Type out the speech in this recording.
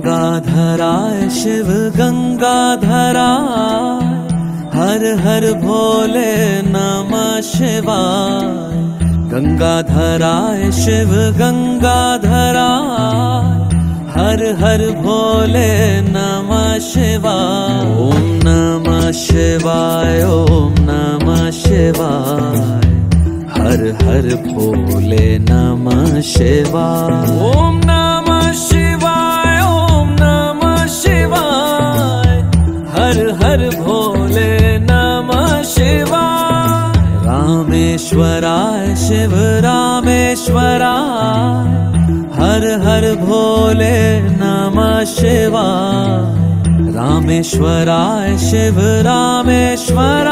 गंगाधराय शिव गंगाधराय, हर हर भोले नमः शिवाय। गंगाधराय शिव गंगाधराय, हर हर भोले नमः शिवाय। ओम नमः शिवाय, ओम नमः शिवाय, हर हर भोले नमः शिवाय। ओम नमः शिवाय, ओम नमः शिवाय, हर हर भोले नमः शिवाय। रामेश्वराय शिव रामेश्वराय, हर हर भोले नमः शिवाय। रामेश्वराय शिव रामेश्वराय,